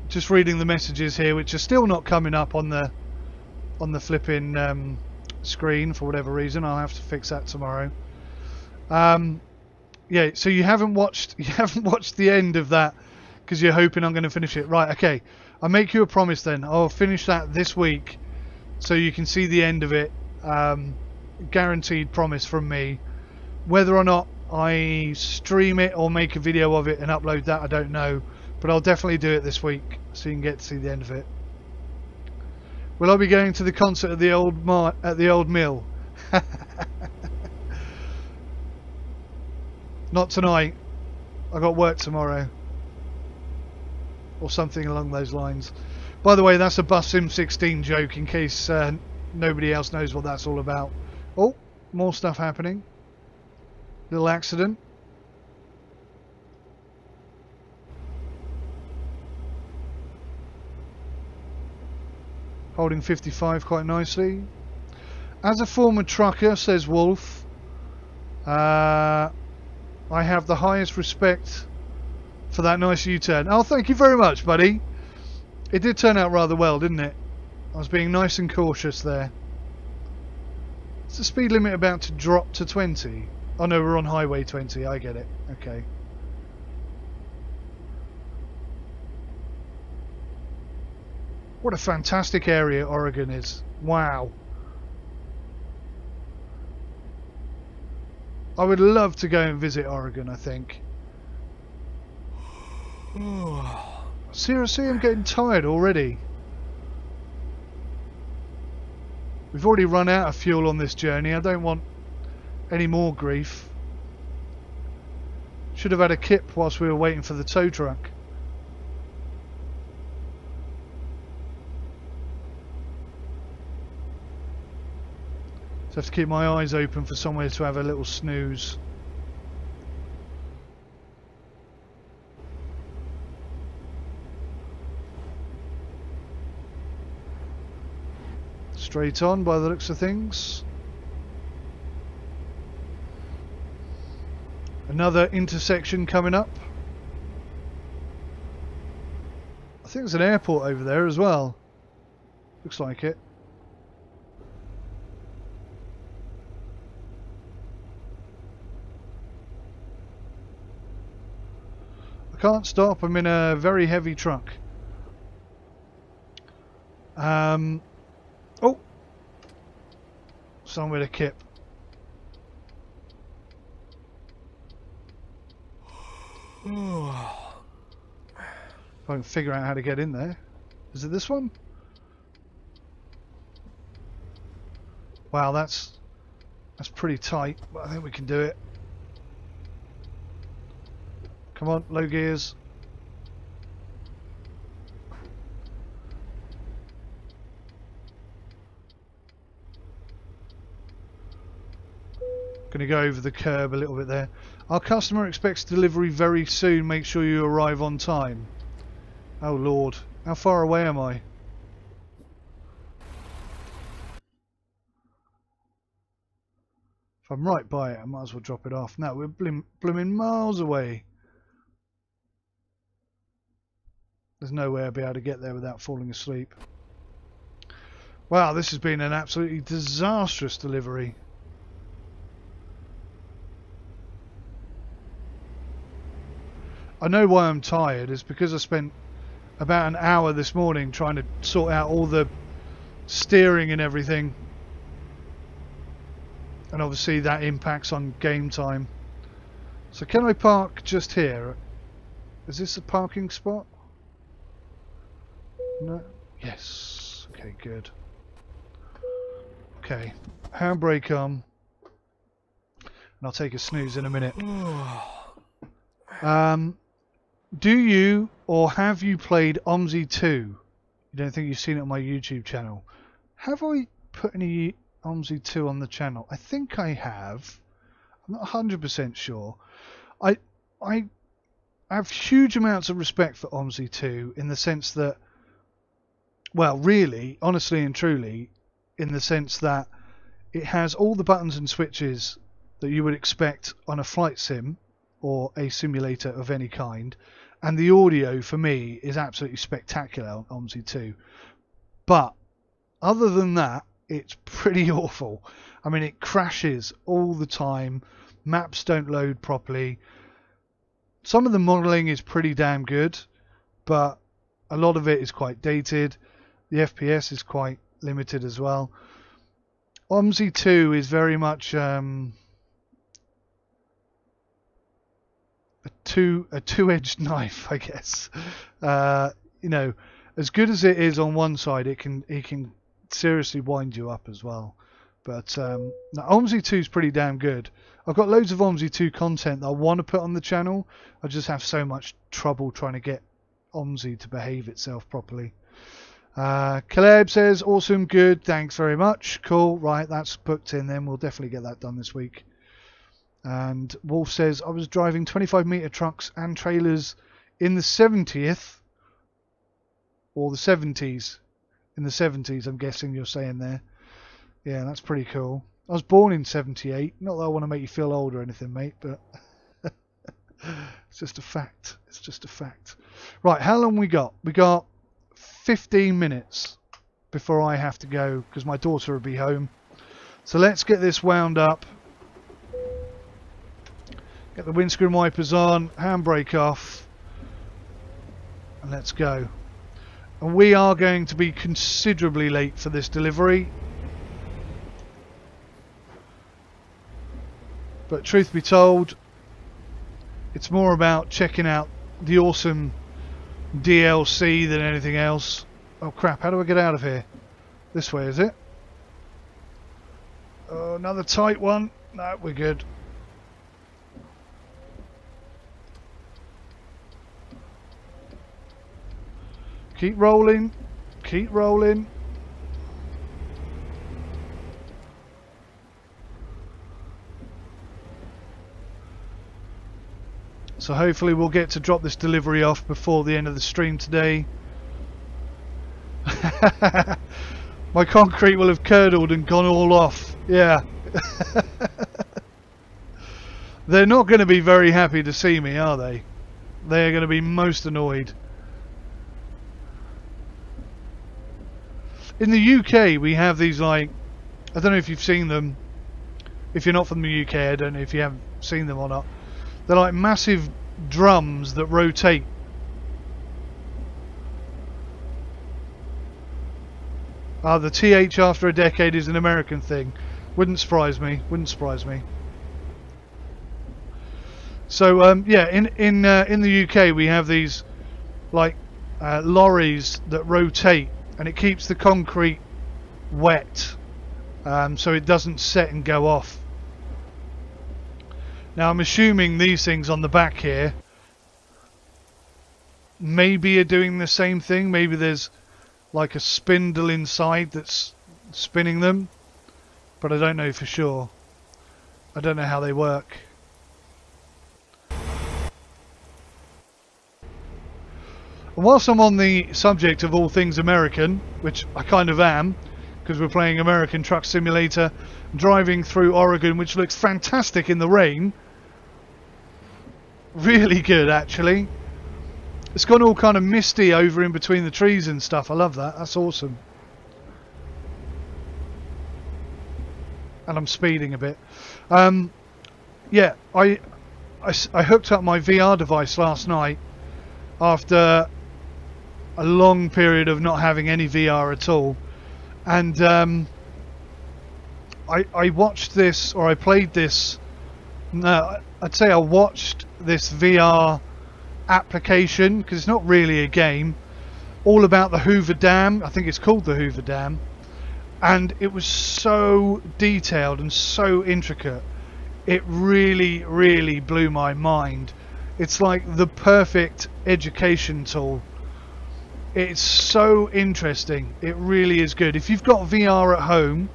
just reading the messages here, which are still not coming up on the flipping screen for whatever reason. I'll have to fix that tomorrow. Yeah, so you haven't watched the end of that because you're hoping I'm going to finish it. Right, okay. I'll make you a promise then. I'll finish that this week so you can see the end of it. Guaranteed promise from me. Whether or not I stream it or make a video of it and upload that, I don't know. But I'll definitely do it this week so you can get to see the end of it. Will I be going to the concert at the old mill? Not tonight. I got work tomorrow. Or something along those lines. By the way, that's a Bus Sim 16 joke in case nobody else knows what that's all about. Oh, more stuff happening. Little accident. Holding 55 quite nicely. As a former trucker, says Wolf, I have the highest respect for that nice U-turn. Oh, thank you very much, buddy. It did turn out rather well, didn't it? I was being nice and cautious there. Is the speed limit about to drop to 20? Oh no, we're on Highway 20, I get it. Okay. What a fantastic area Oregon is. Wow. I would love to go and visit Oregon, I think. Seriously, I'm getting tired already. We've already run out of fuel on this journey. I don't want any more grief. Should have had a kip whilst we were waiting for the tow truck. So I have to keep my eyes open for somewhere to have a little snooze. Straight on by the looks of things. Another intersection coming up. I think there's an airport over there as well. Looks like it. I can't stop. I'm in a very heavy truck. Oh! Somewhere to kip. If I can figure out how to get in there. Is it this one? Wow, that's pretty tight, but I think we can do it. Come on, low gears. Going to go over the curb a little bit there. Our customer expects delivery very soon. Make sure you arrive on time. Oh Lord, how far away am I? If I'm right by it, I might as well drop it off. No, we're blooming miles away. There's no way I'll be able to get there without falling asleep. Wow, this has been an absolutely disastrous delivery. I know why I'm tired. It's because I spent about an hour this morning trying to sort out all the steering and everything. And obviously that impacts on game time. So can I park just here? Is this a parking spot? No? Yes. Okay, good. Okay. Handbrake on. And I'll take a snooze in a minute. Do you or have you played OMSI 2? You don't think you've seen it on my YouTube channel? Have I put any OMSI 2 on the channel? I think I have. I'm not 100% sure. I have huge amounts of respect for OMSI 2 in the sense that, well, really, honestly and truly, in the sense that it has all the buttons and switches that you would expect on a flight sim or a simulator of any kind, and the audio for me is absolutely spectacular on OMSI 2. But other than that, it's pretty awful. I mean, it crashes all the time. Maps don't load properly. Some of the modelling is pretty damn good, but a lot of it is quite dated. The FPS is quite limited as well. OMSI 2 is very much a two-edged knife, I guess. You know, as good as it is on one side, it can seriously wind you up as well. But no, OMSI 2 is pretty damn good. I've got loads of OMSI 2 content that I want to put on the channel. I just have so much trouble trying to get OMSI to behave itself properly. Caleb says, awesome, good, thanks very much. Cool, right, that's booked in then. We'll definitely get that done this week. And Wolf says, I was driving 25-metre trucks and trailers in the 70th, or the 70s. In the 70s, I'm guessing you're saying there. Yeah, that's pretty cool. I was born in 78. Not that I want to make you feel old or anything, mate, but it's just a fact. It's just a fact. Right, how long we got? We got 15 minutes before I have to go because my daughter will be home. So let's get this wound up. Get the windscreen wipers on, handbrake off, and let's go. And we are going to be considerably late for this delivery. But truth be told, it's more about checking out the awesome DLC than anything else. Oh crap, how do I get out of here? This way, is it? Oh, another tight one. No, we're good. Keep rolling. Keep rolling. So hopefully we'll get to drop this delivery off before the end of the stream today. My concrete will have curdled and gone all off. Yeah. They're not going to be very happy to see me, are they? They're going to be most annoyed. In the UK we have these, like, I don't know if you've seen them. If you're not from the UK, I don't know if you haven't seen them or not. They're like massive drums that rotate. The TH after a decade is an American thing. Wouldn't surprise me. Wouldn't surprise me. So yeah, in the UK we have these like lorries that rotate, and it keeps the concrete wet, so it doesn't set and go off. Now I'm assuming these things on the back here maybe are doing the same thing. Maybe there's like a spindle inside that's spinning them, but I don't know for sure. I don't know how they work. And whilst I'm on the subject of all things American, which I kind of am, because we're playing American Truck Simulator, driving through Oregon, which looks fantastic in the rain. Really good, actually. It's gone all kind of misty over in between the trees and stuff. I love that. That's awesome. And I'm speeding a bit. Yeah, I hooked up my VR device last night after a long period of not having any VR at all, and I watched this, or I played this. No, I'd say I watched this VR application, because it's not really a game, all about the Hoover Dam. I think it's called the Hoover Dam, and it was so detailed and so intricate. It really blew my mind. It's like the perfect education tool. It's so interesting. It really is good. If you've got VR at home,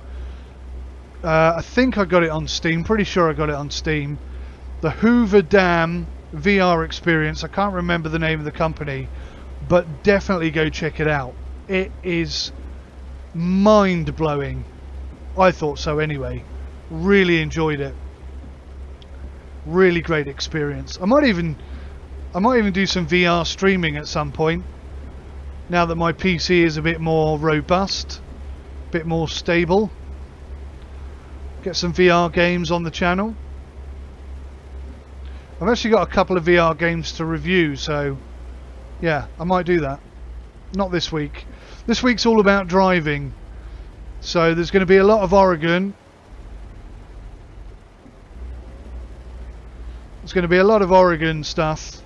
I think I got it on Steam, pretty sure I got it on Steam, the Hoover Dam VR experience. I can't remember the name of the company, but definitely go check it out. It is mind-blowing. I thought so anyway. Really enjoyed it. Really great experience. I might even do some VR streaming at some point, now that my PC is a bit more robust, a bit more stable. Get some VR games on the channel. I've actually got a couple of VR games to review, so yeah, I might do that. Not this week. This week's all about driving, so there's going to be a lot of Oregon. There's going to be a lot of Oregon stuff.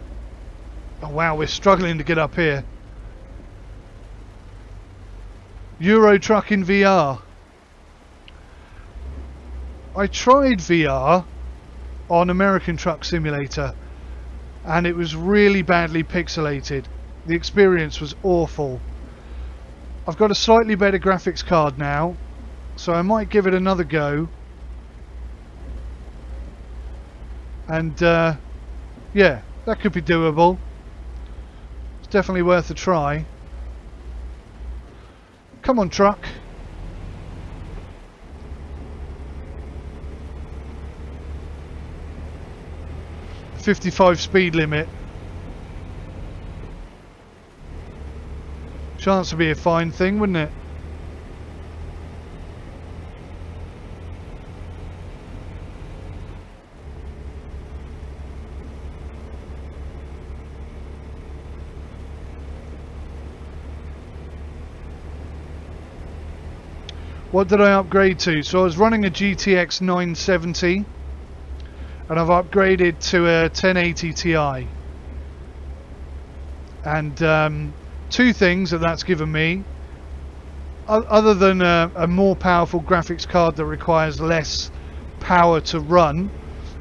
Oh wow, we're struggling to get up here. Euro Truck in VR. I tried VR on American Truck Simulator, and it was really badly pixelated. The experience was awful. I've got a slightly better graphics card now, so I might give it another go. And yeah, that could be doable. It's definitely worth a try. Come on, truck. .55 speed limit. Chance to be a fine thing, wouldn't it? What did I upgrade to? So I was running a GTX 970, and I've upgraded to a 1080 Ti. And two things that's given me, other than a more powerful graphics card that requires less power to run,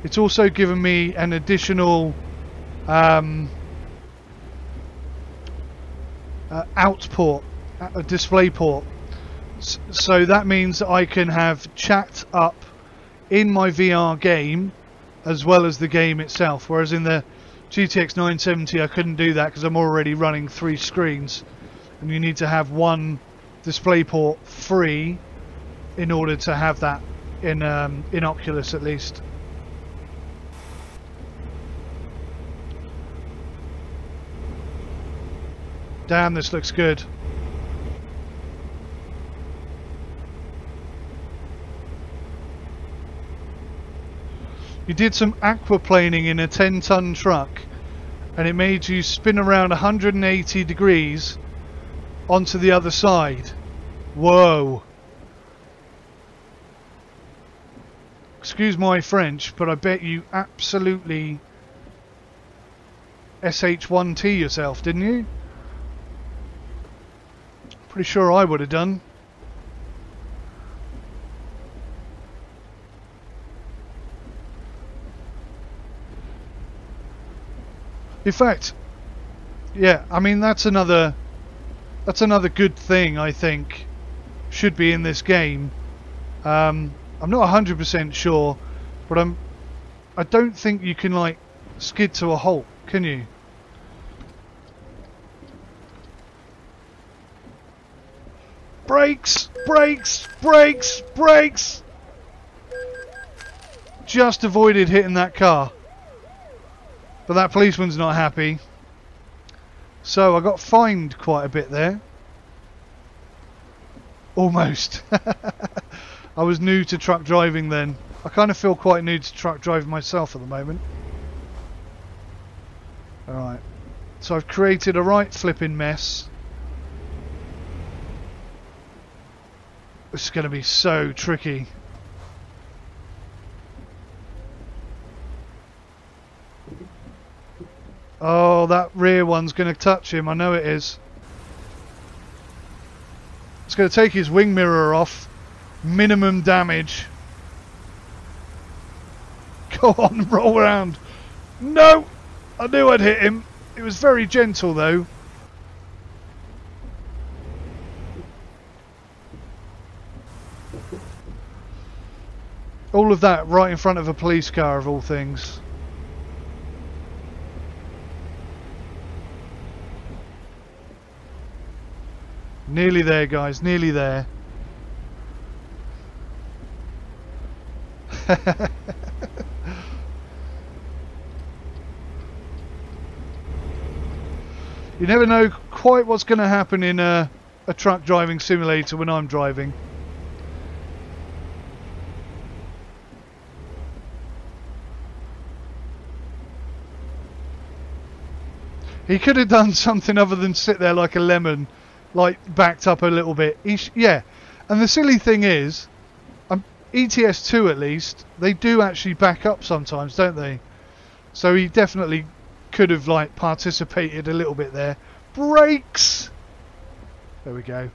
it's also given me an additional out port, a display port. So that means that I can have chat up in my VR game as well as the game itself, whereas in the GTX 970 I couldn't do that because I'm already running 3 screens, and you need to have one display port free in order to have that in Oculus at least. Damn, this looks good. You did some aquaplaning in a 10-ton truck, and it made you spin around 180 degrees onto the other side. Whoa. Excuse my French, but I bet you absolutely SH1T yourself, didn't you? Pretty sure I would have done. In fact, yeah, I mean that's another good thing I think should be in this game. I'm not 100% sure, but I don't think you can like skid to a halt, can you? Brakes! Brakes! Brakes! Brakes! Just avoided hitting that car. But that policeman's not happy. So I got fined quite a bit there. Almost. I was new to truck driving then. I kind of feel quite new to truck driving myself at the moment. Alright. So I've created a right flipping mess. This is going to be so tricky. Oh, that rear one's going to touch him. I know it is. It's going to take his wing mirror off. Minimum damage. Go on, roll around. No! I knew I'd hit him. It was very gentle though. All of that right in front of a police car of all things. Nearly there, guys, nearly there. You never know quite what's going to happen in a truck driving simulator when I'm driving. He could have done something other than sit there like a lemon, like backed up a little bit. Yeah, and the silly thing is, ETS2 at least, they do actually back up sometimes, don't they? So he definitely could have like participated a little bit there. Brakes! There we go.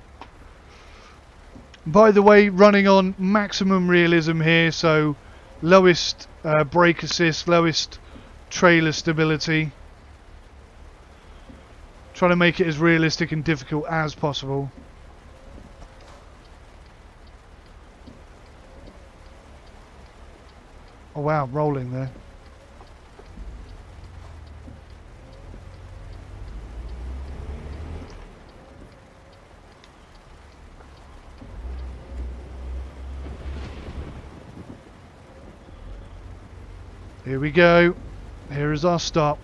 By the way, running on maximum realism here, so lowest brake assist, lowest trailer stability. Trying to make it as realistic and difficult as possible. Oh wow, rolling there. Here we go. Here is our stop.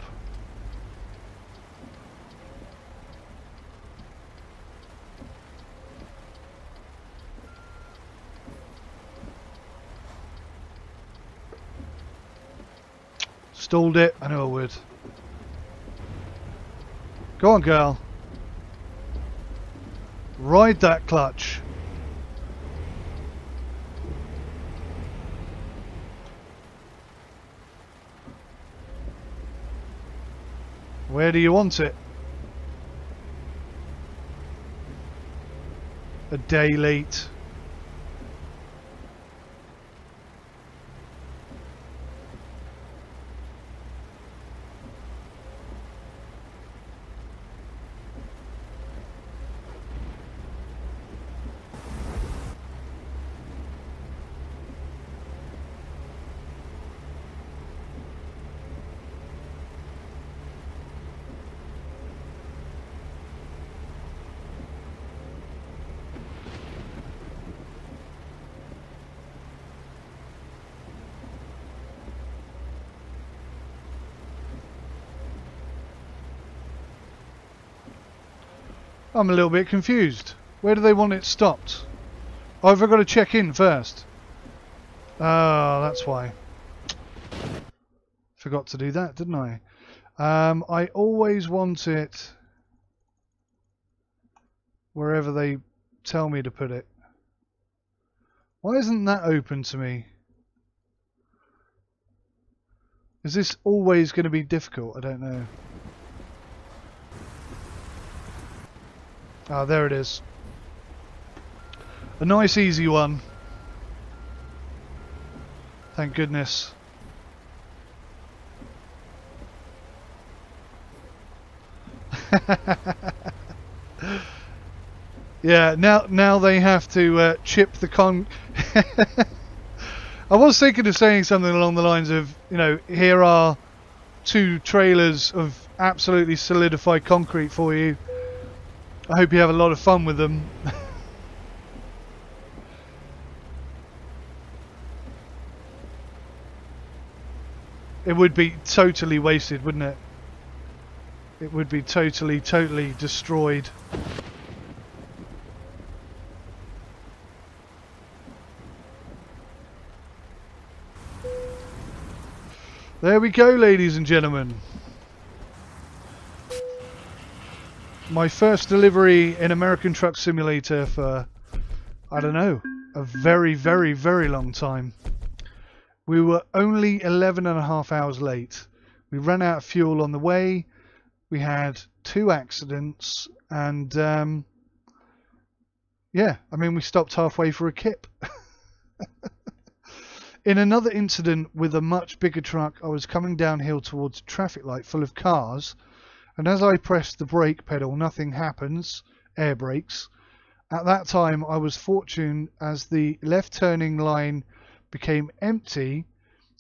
Stalled it. I know I would. Go on, girl. Ride that clutch. Where do you want it? A day late. I'm a little bit confused. Where do they want it stopped? Oh, have I got to check in first? Oh, that's why. Forgot to do that, didn't I? I always want it wherever they tell me to put it. Why isn't that open to me? Is this always going to be difficult? I don't know. Ah, there it is. A nice easy one. Thank goodness. Yeah, now they have to chip the I was thinking of saying something along the lines of, you know, here are 2 trailers of absolutely solidified concrete for you. I hope you have a lot of fun with them. It would be totally wasted, wouldn't it? It would be totally destroyed. There we go, ladies and gentlemen. My first delivery in American Truck Simulator for, I don't know, a very long time. We were only 11.5 hours late. We ran out of fuel on the way. We had 2 accidents, and yeah, I mean, we stopped halfway for a kip. In another incident with a much bigger truck, I was coming downhill towards a traffic light full of cars, and as I pressed the brake pedal, nothing happens, air brakes. At that time, I was fortunate as the left turning line became empty,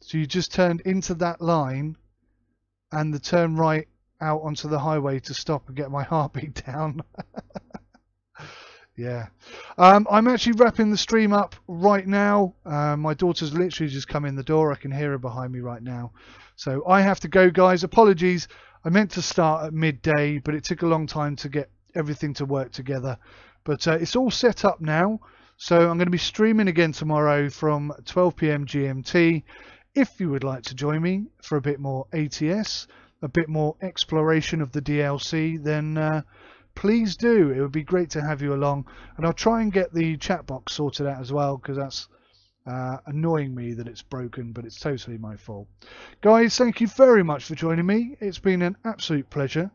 so you just turned into that line and the turn right out onto the highway to stop and get my heartbeat down. Yeah. I'm actually wrapping the stream up right now. My daughter's literally just come in the door. I can hear her behind me right now. So I have to go, guys. Apologies. I meant to start at midday, but it took a long time to get everything to work together. But it's all set up now. So I'm going to be streaming again tomorrow from 12 PM GMT. If you would like to join me for a bit more ATS, a bit more exploration of the DLC, then please do. It would be great to have you along, and I'll try and get the chat box sorted out as well, because that's annoying me that it's broken, but it's totally my fault. Guys, thank you very much for joining me. It's been an absolute pleasure.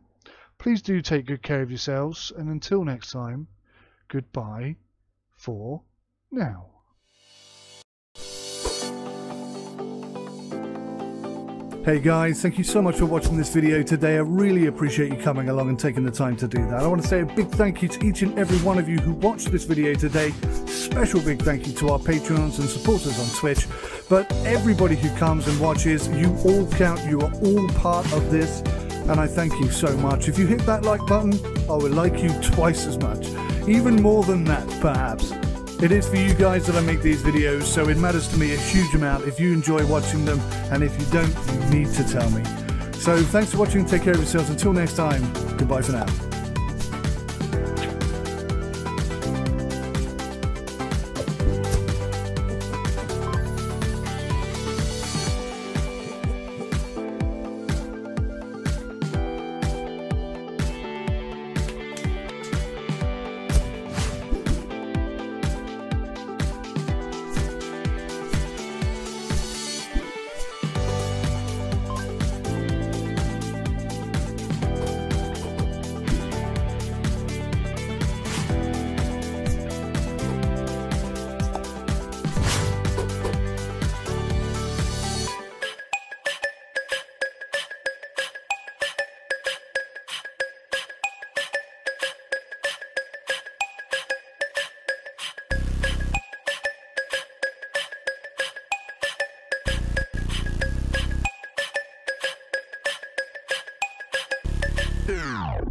Please do take good care of yourselves, and until next time, goodbye for now. Hey guys, thank you so much for watching this video today. I really appreciate you coming along and taking the time to do that. I want to say a big thank you to each and every one of you who watched this video today. Special big thank you to our Patreons and supporters on Twitch. But everybody who comes and watches, you all count, you are all part of this, and I thank you so much. If you hit that like button, I will like you twice as much. Even more than that, perhaps. It is for you guys that I make these videos, so it matters to me a huge amount if you enjoy watching them, and if you don't, you need to tell me. So thanks for watching, take care of yourselves, until next time, goodbye for now. Yeah.